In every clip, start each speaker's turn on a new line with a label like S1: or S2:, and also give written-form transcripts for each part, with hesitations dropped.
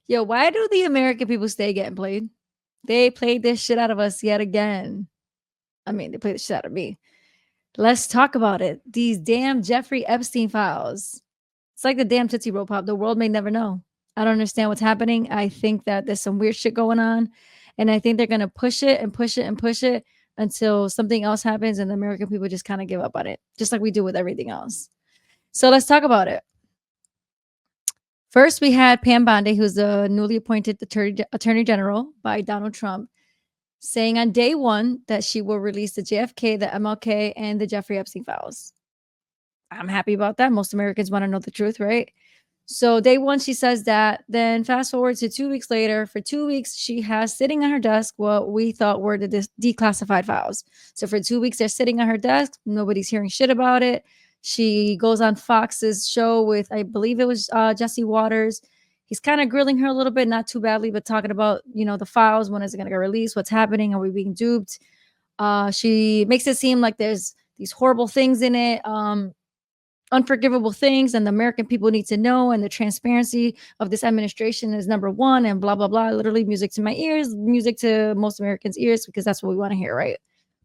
S1: Yo, why do the American people stay getting played? They played this shit out of us yet again. I mean, they played the shit out of me. Let's talk about it. These damn Jeffrey Epstein files. It's like the damn Tootsie Roll Pop. The world may never know. I don't understand what's happening. I think that there's some weird shit going on. And I think they're going to push it and push it and push it until something else happens and the American people just kind of give up on it, just like we do with everything else. So let's talk about it. First, we had Pam Bondi, who's the newly appointed Attorney General by Donald Trump, saying on day one that she will release the JFK, the MLK, and the Jeffrey Epstein files. I'm happy about that. Most Americans want to know the truth, right? So day one, she says that. Then fast forward to 2 weeks later. For 2 weeks, she has sitting on her desk what we thought were the declassified files. So for 2 weeks, they're sitting on her desk. Nobody's hearing shit about it. She goes on Fox's show with, I believe it was Jesse Waters. He's kind of grilling her a little bit, not too badly, but talking about, the files. When is it going to get released? What's happening? Are we being duped? She makes it seem like there's these horrible things in it. Unforgivable things, and the American people need to know, and the transparency of this administration is number one, and blah blah blah. Literally music to my ears, music to most Americans' ears, because that's what we want to hear, right?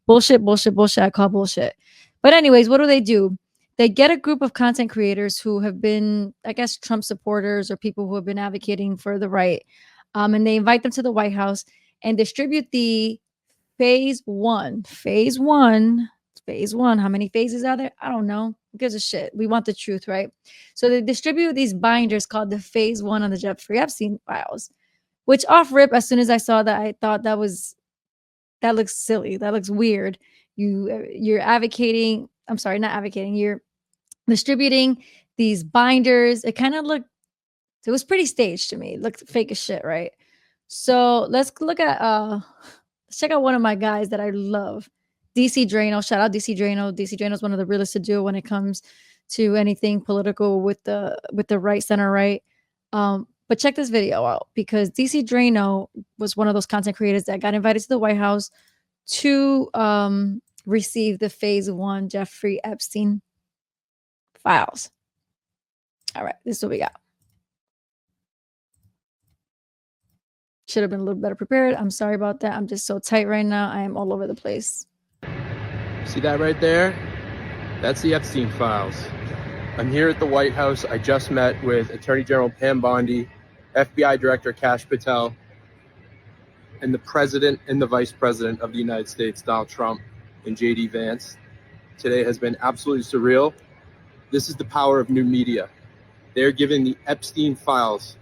S1: Bullshit, bullshit, bullshit. I call bullshit. But anyways, what do? They get a group of content creators who have been, I guess, Trump supporters or people who have been advocating for the right, and they invite them to the White House and distribute the phase one. Phase one. How many phases are there? I don't know. Who gives a shit? We want the truth, right? So they distribute these binders called the phase one on the Jeffrey Epstein files, which off rip, as soon as I saw that, I thought that looks silly. That looks weird. You're advocating. I'm sorry, not advocating. You're distributing these binders. It kind of looked. It was pretty staged to me. It looked fake as shit, right? So let's look at. Let's check out one of my guys that I love. DC Drano, shout out DC Drano. DC Drano is one of the realest to do when it comes to anything political with the right, center right. But check this video out, because DC Drano was one of those content creators that got invited to the White House to receive the phase one Jeffrey Epstein files. All right, this is what we got. Should have been a little better prepared. I'm sorry about that. I'm just so tight right now. I am all over the place.
S2: See that right there? That's the Epstein Files. I'm here at the White House. I just met with Attorney General Pam Bondi, FBI Director Kash Patel, and the President and the Vice President of the United States, Donald Trump, and J.D. Vance. Today has been absolutely surreal. This is the power of new media. They're giving the Epstein Files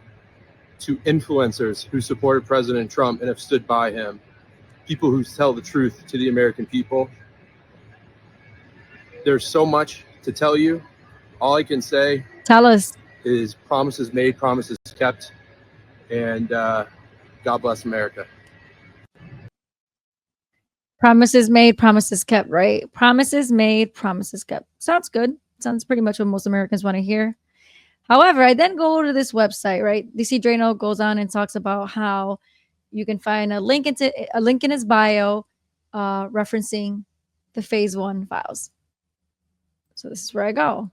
S2: to influencers who supported President Trump and have stood by him. People who tell the truth to the American people. There's so much to tell you. All I can say,
S1: tell us,
S2: is promises made, promises kept, and God bless America.
S1: Promises made, promises kept, right? Promises made, promises kept. Sounds good. Sounds pretty much what most Americans want to hear. However, I then go to this website, right? DC Drano goes on and talks about how you can find a link in his bio referencing the phase one files. So this is where I go.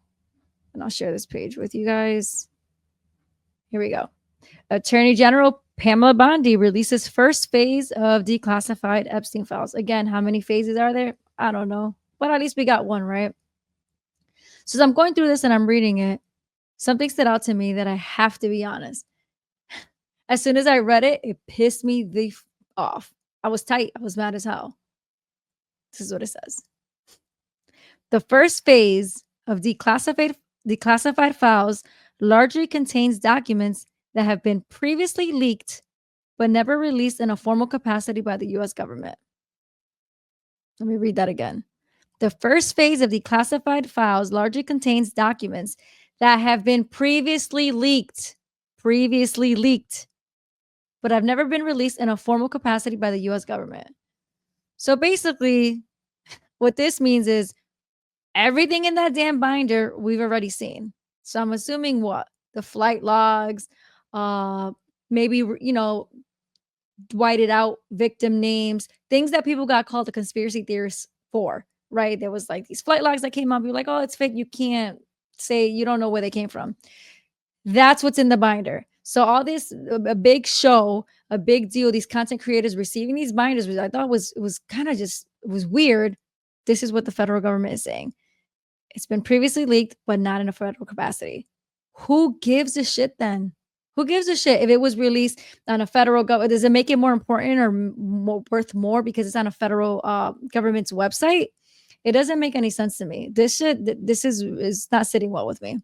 S1: And I'll share this page with you guys. Here we go. Attorney General Pamela Bondi releases first phase of declassified Epstein files. Again, how many phases are there? I don't know. But at least we got one, right? So as I'm going through this and I'm reading it, something stood out to me that I have to be honest. As soon as I read it, it pissed me the off. I was tight. I was mad as hell. This is what it says. The first phase of declassified files largely contains documents that have been previously leaked but never released in a formal capacity by the U.S. government. Let me read that again. The first phase of declassified files largely contains documents that have been previously leaked, but have never been released in a formal capacity by the U.S. government. So basically, what this means is everything in that damn binder we've already seen. So I'm assuming what? The flight logs, maybe, whited out victim names, things that people got called the conspiracy theorists for, right? There was like these flight logs that came up. You're like, oh, it's fake. You can't say, you don't know where they came from. That's what's in the binder. So all this, a big show, a big deal, these content creators receiving these binders, which I thought was kind of just, it was weird. This is what the federal government is saying. It's been previously leaked, but not in a federal capacity. Who gives a shit then? Who gives a shit if it was released on a federal government? Does it make it more important or worth more because it's on a federal government's website? It doesn't make any sense to me. This is not sitting well with me.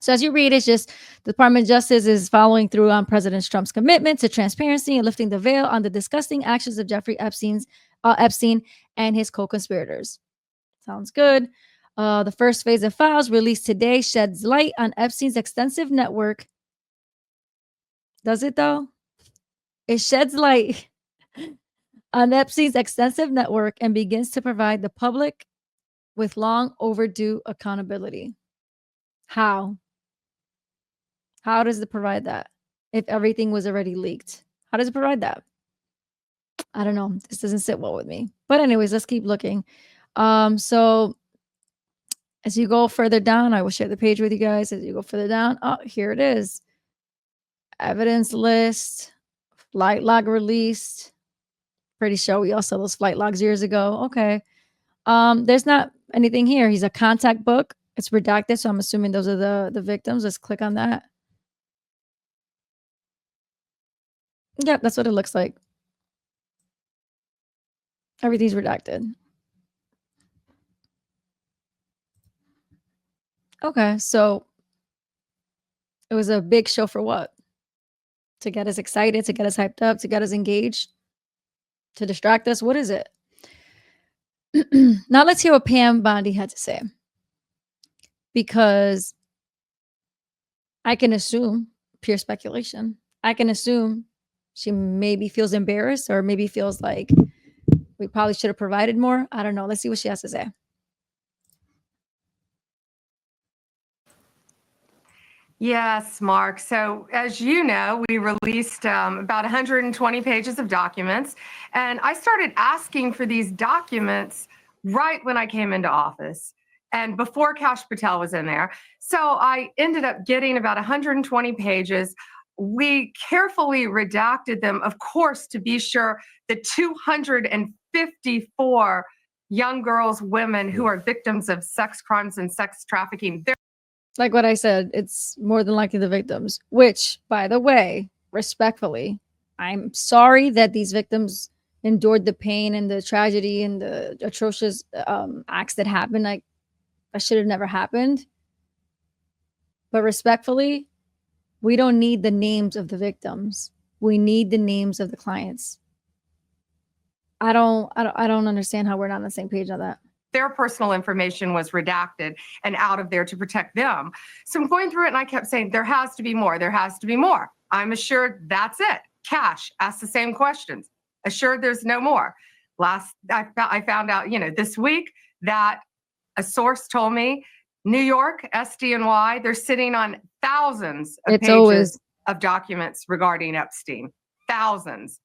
S1: So as you read, it's just the Department of Justice is following through on President Trump's commitment to transparency and lifting the veil on the disgusting actions of Jeffrey Epstein and his co-conspirators. Sounds good. The first phase of files released today sheds light on Epstein's extensive network. Does it though? It sheds light on Epstein's extensive network and begins to provide the public with long overdue accountability. How? How does it provide that if everything was already leaked? How does it provide that? I don't know. This doesn't sit well with me. But anyways, let's keep looking. So as you go further down, I will share the page with you guys. As you go further down, oh, here it is. Evidence list, flight log released. Pretty sure we all saw those flight logs years ago. Okay. There's not anything here. He's a contact book. It's redacted, so I'm assuming those are the victims. Let's click on that. Yep, that's what it looks like. Everything's redacted. Okay, so it was a big show for what? To get us excited, to get us hyped up, to get us engaged, to distract us. What is it? Now let's hear what Pam Bondi had to say. Because I can assume, pure speculation, I can assume she maybe feels embarrassed or maybe feels like we probably should have provided more. I don't know. Let's see what she has to say.
S3: Yes, Mark. So as you know, we released about 120 pages of documents, and I started asking for these documents right when I came into office and before Kash Patel was in there. So I ended up getting about 120 pages. We carefully redacted them, of course, to be sure the 254 young girls, women who are victims of sex crimes and sex trafficking,
S1: like what I said, it's more than likely the victims, which, by the way, respectfully, I'm sorry that these victims endured the pain and the tragedy and the atrocious acts that happened. Like, that should have never happened. But respectfully, we don't need the names of the victims. We need the names of the clients. I don't understand how we're not on the same page on that.
S3: Their personal information was redacted and out of there to protect them. So I'm going through it and I kept saying, there has to be more. There has to be more. I'm assured that's it. Kash asked the same questions. Assured there's no more. I found out, this week that a source told me New York, SDNY, they're sitting on thousands of pages of documents regarding Epstein. Thousands.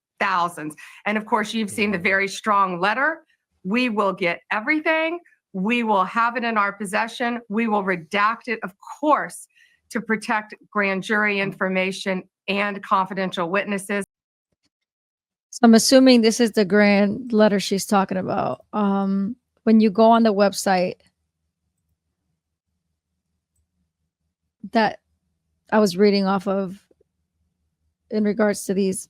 S3: And of course, you've seen the very strong letter. We will get everything. We will have it in our possession. We will redact it, of course, to protect grand jury information and confidential witnesses.
S1: So I'm assuming this is the grand letter she's talking about. When you go on the website that I was reading off of in regards to this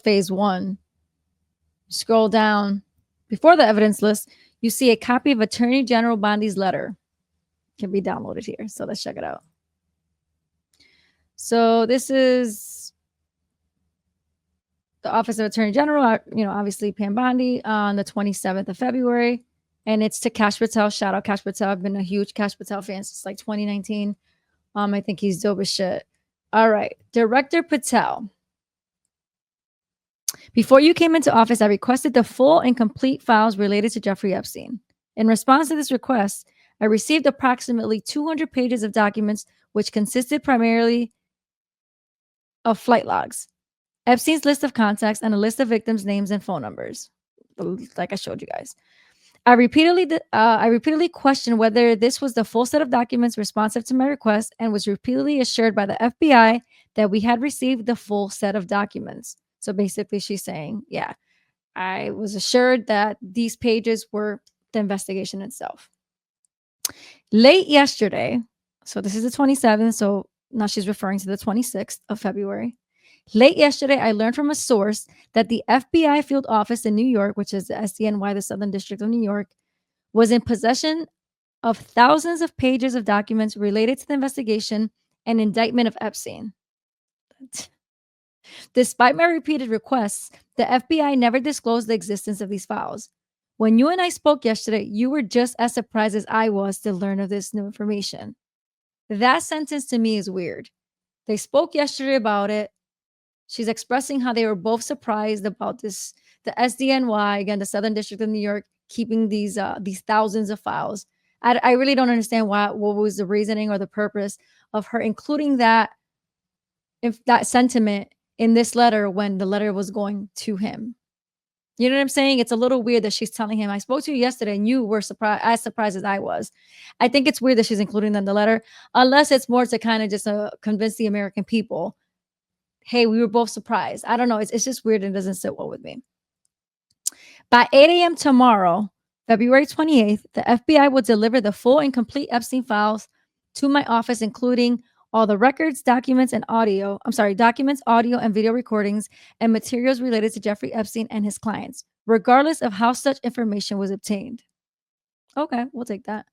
S1: phase one, scroll down. Before the evidence list, you see a copy of Attorney General Bondi's letter. It can be downloaded here. So let's check it out. So this is the Office of Attorney General, obviously Pam Bondi on the 27th of February. And it's to Kash Patel. Shout out Kash Patel. I've been a huge Kash Patel fan since like 2019. I think he's dope as shit. All right. Director Patel. Before you came into office, I requested the full and complete files related to Jeffrey Epstein. In response to this request, I received approximately 200 pages of documents, which consisted primarily of flight logs, Epstein's list of contacts, and a list of victims' names and phone numbers, like I showed you guys. I repeatedly questioned whether this was the full set of documents responsive to my request and was repeatedly assured by the FBI that we had received the full set of documents. So basically, she's saying, yeah, I was assured that these pages were the investigation itself. Late yesterday, so this is the 27th, so now she's referring to the 26th of February. Late yesterday, I learned from a source that the FBI field office in New York, which is the SDNY, the Southern District of New York, was in possession of thousands of pages of documents related to the investigation and indictment of Epstein. Despite my repeated requests, the FBI never disclosed the existence of these files. When you and I spoke yesterday, you were just as surprised as I was to learn of this new information. That sentence to me is weird. They spoke yesterday about it. She's expressing how they were both surprised about this, the SDNY, again, the Southern District of New York, keeping these thousands of files. I really don't understand what was the reasoning or the purpose of her including that, if that sentiment in this letter when the letter was going to him. You know what I'm saying? It's a little weird that she's telling him, I spoke to you yesterday and you were surprised as I was. I think it's weird that she's including them in the letter, unless it's more to kind of just convince the American people, hey, we were both surprised. I don't know. It's just weird and doesn't sit well with me. By 8 a.m. tomorrow, February 28th, the FBI will deliver the full and complete Epstein files to my office, including all the records, documents, audio, and video recordings, and materials related to Jeffrey Epstein and his clients, regardless of how such information was obtained. Okay, we'll take that.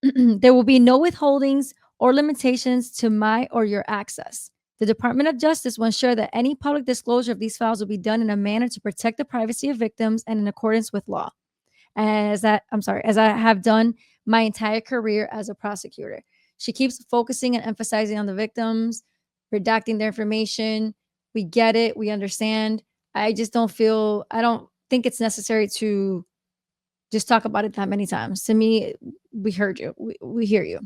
S1: There will be no withholdings or limitations to my or your access. The Department of Justice will ensure that any public disclosure of these files will be done in a manner to protect the privacy of victims and in accordance with law. As I have done my entire career as a prosecutor. She keeps focusing and emphasizing on the victims, redacting their information. We get it. We understand. I don't think it's necessary to just talk about it that many times. To me, we heard you. We hear you.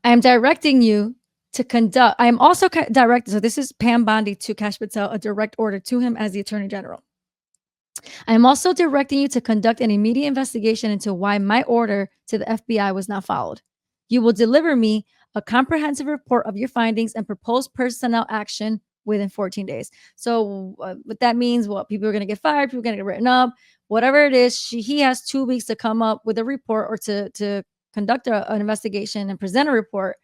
S1: I am directing you to conduct. I am also directing. So this is Pam Bondi to Kash Patel, a direct order to him as the Attorney General. I am also directing you to conduct an immediate investigation into why my order to the FBI was not followed. You will deliver me a comprehensive report of your findings and proposed personnel action within 14 days. So what that means, people are going to get fired, people are going to get written up, whatever it is, he has 2 weeks to come up with a report or to conduct an investigation and present a report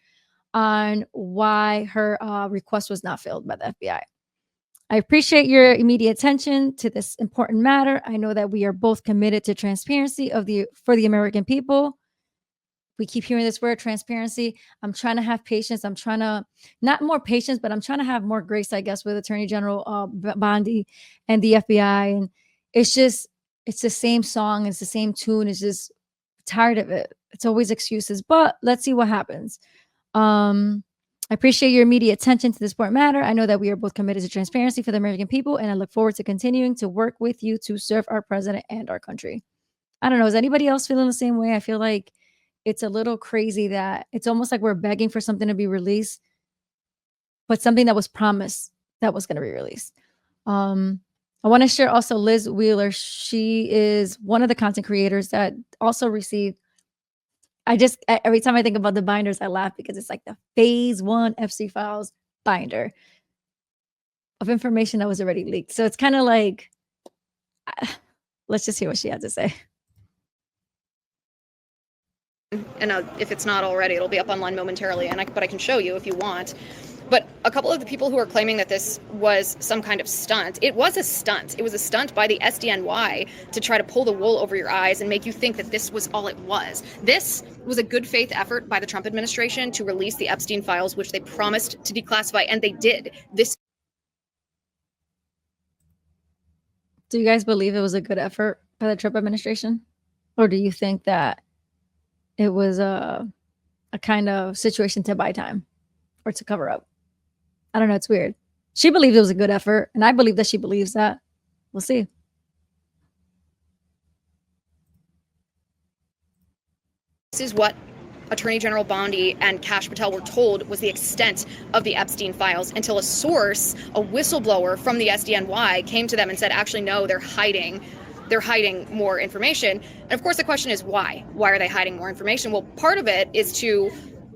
S1: on why her request was not filled by the FBI. I appreciate your immediate attention to this important matter. I know that we are both committed to transparency for the American people. We keep hearing this word, transparency. I'm trying to have patience. I'm trying to, not more patience, but I'm trying to have more grace, I guess, with Attorney General Bondi and the FBI. And it's the same song. It's the same tune. It's just tired of it. It's always excuses, but let's see what happens. I appreciate your immediate attention to this important matter. I know that we are both committed to transparency for the American people, and I look forward to continuing to work with you to serve our president and our country. I don't know. Is anybody else feeling the same way? I feel like it's a little crazy that it's almost like we're begging for something to be released, but something that was promised that was going to be released. I want to share also Liz Wheeler. She is one of the content creators that also received. Every time I think about the binders, I laugh because it's like the phase 1 Epstein Files binder of information that was already leaked. So it's kind of like, let's just hear what she had to say.
S4: And if it's not already, it'll be up online momentarily. But I can show you if you want. But a couple of the people who are claiming that this was some kind of stunt, it was a stunt. It was a stunt by the SDNY to try to pull the wool over your eyes and make you think that this was all it was. This was a good faith effort by the Trump administration to release the Epstein files, which they promised to declassify, and they did.
S1: Do you guys believe it was a good effort by the Trump administration? Or do you think that it was a kind of situation to buy time or to cover up? I don't know. It's weird. She believed it was a good effort, and I believe that she believes that. We'll see.
S4: This is what Attorney General Bondi and Kash Patel were told was the extent of the Epstein files until a source, a whistleblower from the SDNY, came to them and said, actually, no, they're hiding they're hiding more information. And of course, the question is why? Why are they hiding more information? Well, part of it is to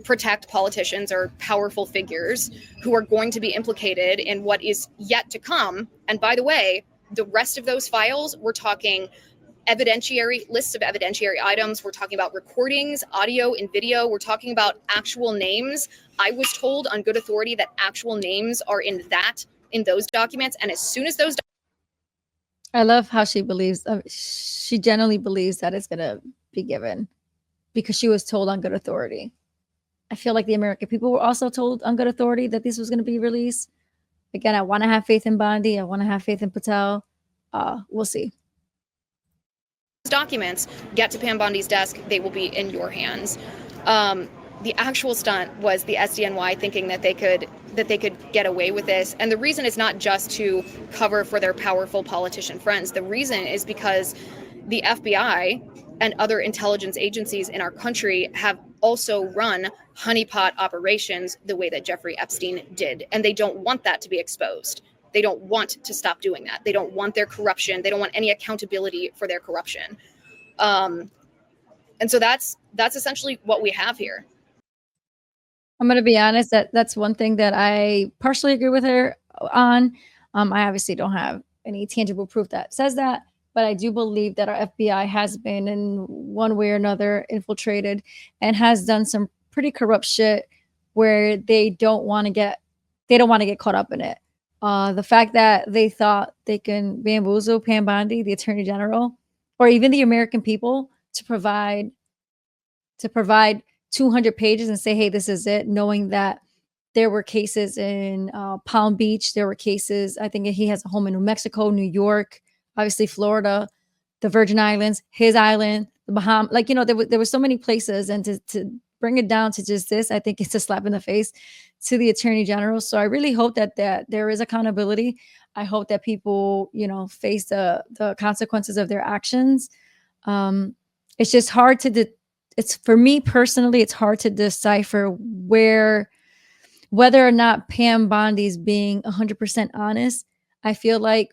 S4: protect politicians or powerful figures who are going to be implicated in what is yet to come. And by the way, the rest of those files, we're talking evidentiary lists of evidentiary items. We're talking about recordings, audio and video. We're talking about actual names. I was told on good authority that actual names are in those documents. And as soon as those
S1: I love how she believes, she generally believes that it's going to be given because she was told on good authority. I feel like the American people were also told on good authority that this was going to be released. Again, I want to have faith in Bondi. I want to have faith in Patel. We'll see.
S4: documents get to Pam Bondi's desk, they will be in your hands. The actual stunt was the SDNY thinking that they could get away with this. And the reason is not just to cover for their powerful politician friends. The reason is because the FBI and other intelligence agencies in our country have also run honeypot operations the way that Jeffrey Epstein did. And they don't want that to be exposed. They don't want to stop doing that. They don't want their corruption. They don't want any accountability for their corruption. And so that's essentially what we have here.
S1: I'm going to be honest, that's one thing that I partially agree with her on. I obviously don't have any tangible proof that says that, but I do believe that our FBI has been in one way or another infiltrated and has done some pretty corrupt shit where they don't want to get caught up in it. The fact that they thought they can bamboozle Pam Bondi, the Attorney General, or even the American people to provide 200 pages and say, hey, this is it, knowing that there were cases in Palm Beach. There were cases, I think he has a home in New Mexico, New York, obviously Florida, the Virgin Islands, his island, the Bahamas. Like, there were so many places. And to bring it down to just this, I think it's a slap in the face to the Attorney General. So I really hope that there is accountability. I hope that people, face the consequences of their actions. It's just hard to it's for me personally, it's hard to decipher whether or not Pam Bondi is being 100% honest. I feel like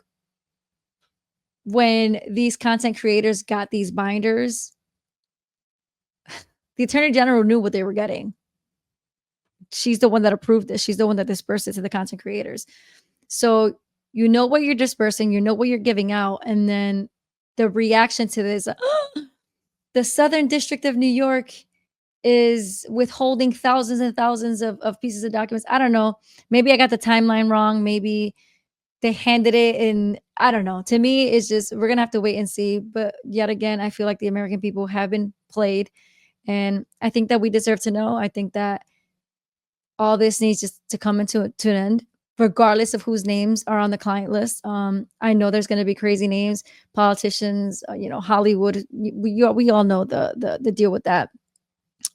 S1: when these content creators got these binders, the Attorney General knew what they were getting. She's the one that approved this. She's the one that dispersed it to the content creators. So you know what you're dispersing, you know what you're giving out, and then the reaction to this, the Southern District of New York is withholding thousands and thousands of pieces of documents. I don't know. Maybe I got the timeline wrong. Maybe they handed it in. I don't know. To me, it's just, we're going to have to wait and see. But yet again, I feel like the American people have been played. And I think that we deserve to know. I think that all this needs just to come to an end, regardless of whose names are on the client list. I know there's going to be crazy names, politicians, Hollywood. We all know the deal with that.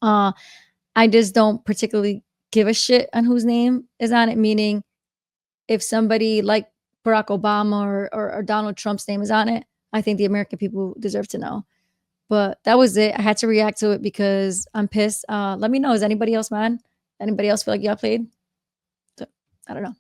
S1: I just don't particularly give a shit on whose name is on it. Meaning, if somebody like Barack Obama or Donald Trump's name is on it, I think the American people deserve to know. But that was it. I had to react to it because I'm pissed. Let me know. Is anybody else mad? Anybody else feel like y'all played? So, I don't know.